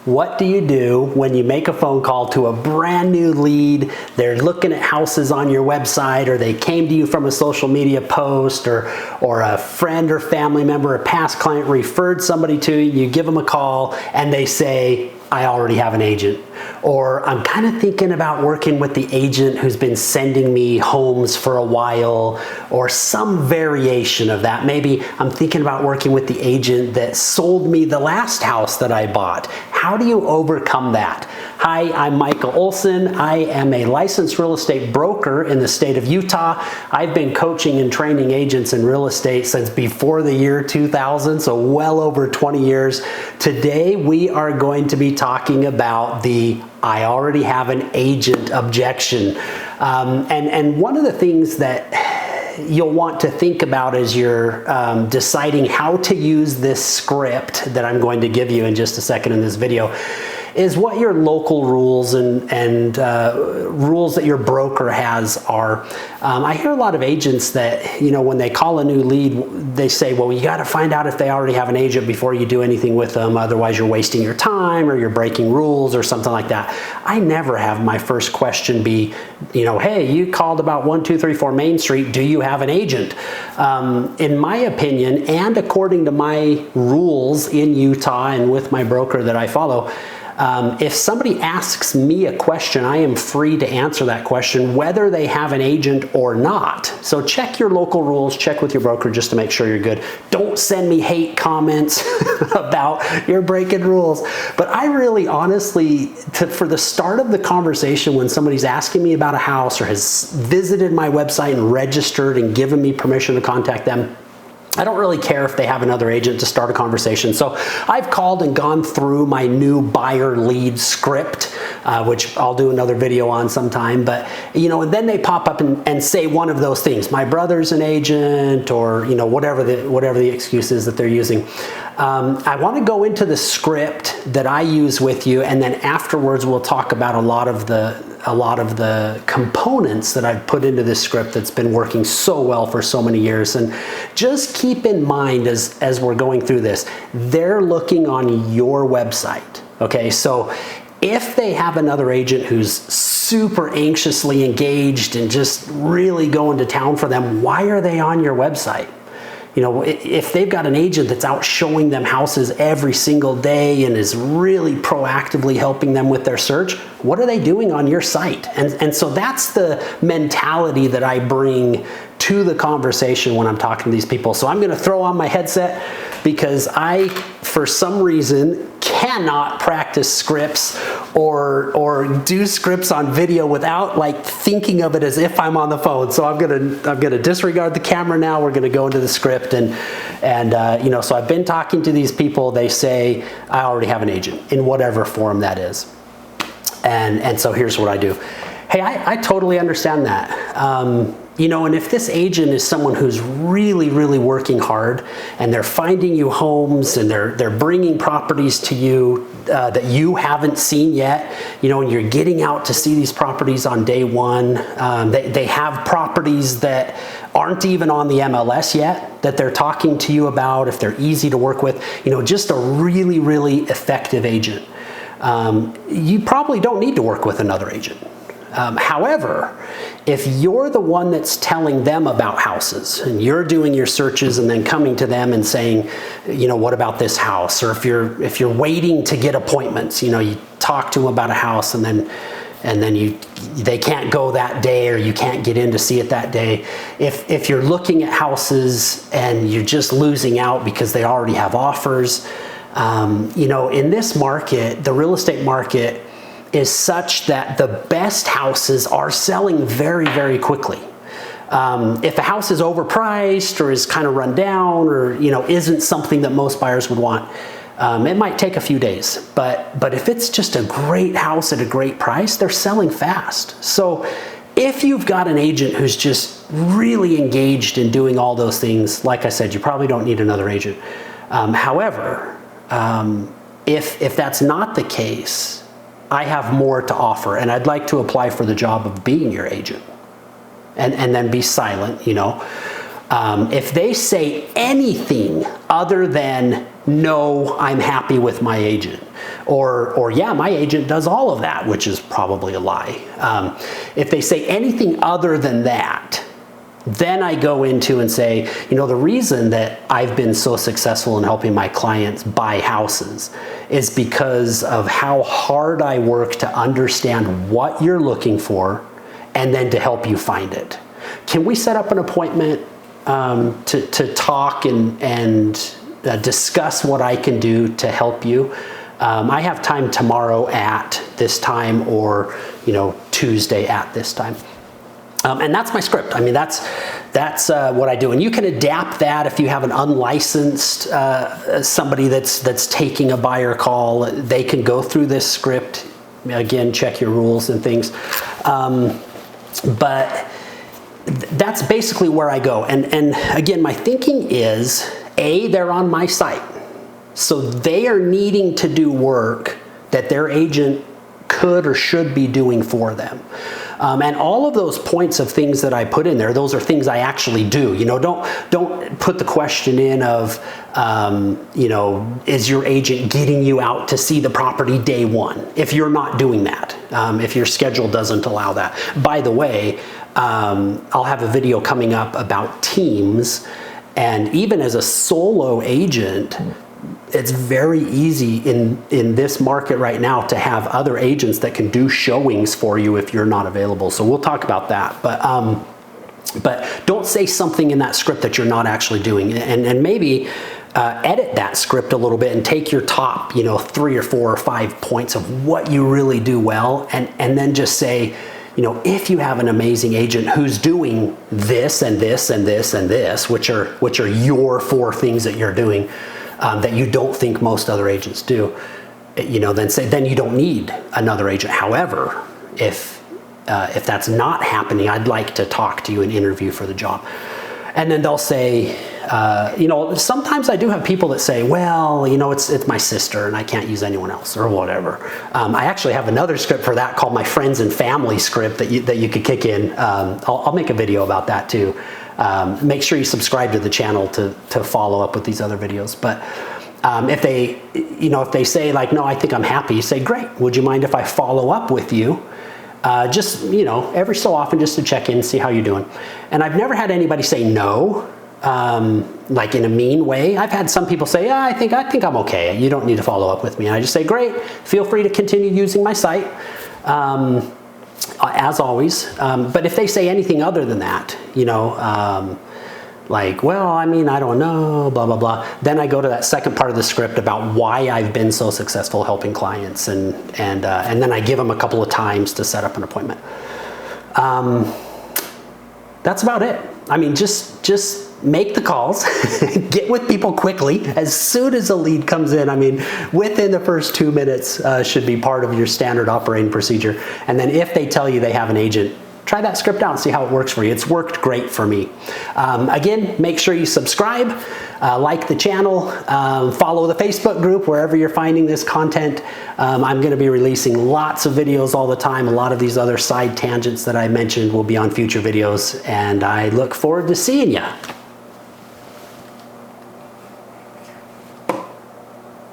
What do you do when you make a phone call to a brand new lead? They're looking at houses on your website, or they came to you from a social media post, or a friend or family member, a past client referred somebody to you. You give them a call and they say, I already have an agent. Or I'm kind of thinking about working with the agent who's been sending me homes for a while, or some variation of that. Maybe I'm thinking about working with the agent that sold me the last house that I bought. How do you overcome that? Hi, I'm Micah Olson. I am a licensed real estate broker in the state of Utah. I've been coaching and training agents in real estate since before the year 2000, so well over 20 years. Today, we are going to be talking about the I already have an agent objection. And one of the things that you'll want to think about as you're deciding how to use this script that I'm going to give you in just a second in this video is what your local rules and rules that your broker has are. I hear a lot of agents that, when they call a new lead, they say, well, you got to find out if they already have an agent before you do anything with them. Otherwise, you're wasting your time or you're breaking rules or something like that. I never have my first question be, hey, you called about 1234 Main Street. Do you have an agent? In my opinion, and according to my rules in Utah and with my broker that I follow, if somebody asks me a question, I am free to answer that question, whether they have an agent or not. So check your local rules, check with your broker just to make sure you're good. Don't send me hate comments about you're breaking rules. But I really honestly, for the start of the conversation, when somebody's asking me about a house or has visited my website and registered and given me permission to contact them, I don't really care if they have another agent to start a conversation. So I've called and gone through my new buyer lead script, which I'll do another video on sometime. But, and then they pop up and say one of those things. My brother's an agent, or, whatever the excuse is that they're using. I want to go into the script that I use with you, and then afterwards we'll talk about a lot of the components that I've put into this script that's been working so well for so many years. And just keep in mind as we're going through this, they're looking on your website. Okay, so if they have another agent who's super anxiously engaged and just really going to town for them, why are they on your website? If they've got an agent that's out showing them houses every single day and is really proactively helping them with their search, what are they doing on your site? And so that's the mentality that I bring to the conversation when I'm talking to these people. So I'm going to throw on my headset because I, for some reason, cannot practice scripts or do scripts on video without thinking of it as if I'm on the phone. So I'm gonna disregard the camera now. We're gonna go into the script and so I've been talking to these people. They say I already have an agent in whatever form that is, and so here's what I do. Hey, I totally understand that. And if this agent is someone who's really, really working hard and they're finding you homes and they're bringing properties to you that you haven't seen yet, and you're getting out to see these properties on day one, they have properties that aren't even on the MLS yet that they're talking to you about, if they're easy to work with, just a really, really effective agent. You probably don't need to work with another agent. However, if you're the one that's telling them about houses and you're doing your searches and then coming to them and saying, what about this house? Or if you're waiting to get appointments, you talk to them about a house and then they can't go that day, or you can't get in to see it that day. If you're looking at houses and you're just losing out because they already have offers, in this market, the real estate market is such that the best houses are selling very, very quickly. If a house is overpriced or is kind of run down or isn't something that most buyers would want, it might take a few days. But if it's just a great house at a great price, they're selling fast. So if you've got an agent who's just really engaged in doing all those things, like I said, you probably don't need another agent. However, if that's not the case, I have more to offer, and I'd like to apply for the job of being your agent, and then be silent. If they say anything other than no, I'm happy with my agent. Or yeah, my agent does all of that, which is probably a lie. If they say anything other than that, then I go into and say, you know, the reason that I've been so successful in helping my clients buy houses is because of how hard I work to understand what you're looking for and then to help you find it. Can we set up an appointment to talk and discuss what I can do to help you? I have time tomorrow at this time, or, you know, Tuesday at this time. And that's my script. I mean, that's what I do. And you can adapt that if you have an unlicensed somebody that's taking a buyer call. They can go through this script. Again, check your rules and things. But that's basically where I go. And again, my thinking is, A, they're on my site. So they are needing to do work that their agent could or should be doing for them. And all of those points of things that I put in there, those are things I actually do. You know, don't put the question in of, you know, is your agent getting you out to see the property day one? If you're not doing that, if your schedule doesn't allow that. By the way, I'll have a video coming up about teams, and even as a solo agent, it's very easy in this market right now to have other agents that can do showings for you if you're not available. So we'll talk about that. But don't say something in that script that you're not actually doing, and maybe edit that script a little bit and take your top, you know, 3 or 4 or 5 points of what you really do well, and then just say, you know, if you have an amazing agent who's doing this and this and this and this, which are your 4 things that you're doing, that you don't think most other agents do, you know, then you don't need another agent. However, if that's not happening, I'd like to talk to you and interview for the job. And then they'll say, you know, sometimes I do have people that say, well, you know, it's my sister and I can't use anyone else or whatever. I actually have another script for that called my friends and family script that you could kick in. I'll make a video about that too. Make sure you subscribe to the channel to follow up with these other videos. But if they say like, no, I think I'm happy, you say, great. Would you mind if I follow up with you? Just, you know, every so often, just to check in and see how you're doing. And I've never had anybody say no, like in a mean way. I've had some people say, yeah, I think I'm okay. You don't need to follow up with me. And I just say, great, feel free to continue using my site. As always, but if they say anything other than that, you know, like, well, I mean, I don't know, blah, blah, blah, then I go to that second part of the script about why I've been so successful helping clients, and then I give them a couple of times to set up an appointment. That's about it. I mean, just make the calls, get with people quickly. As soon as a lead comes in, I mean, within the first 2 minutes should be part of your standard operating procedure. And then if they tell you they have an agent, try that script out and see how it works for you. It's worked great for me. Again, make sure you subscribe, like the channel, follow the Facebook group wherever you're finding this content. I'm going to be releasing lots of videos all the time. A lot of these other side tangents that I mentioned will be on future videos, and I look forward to seeing you.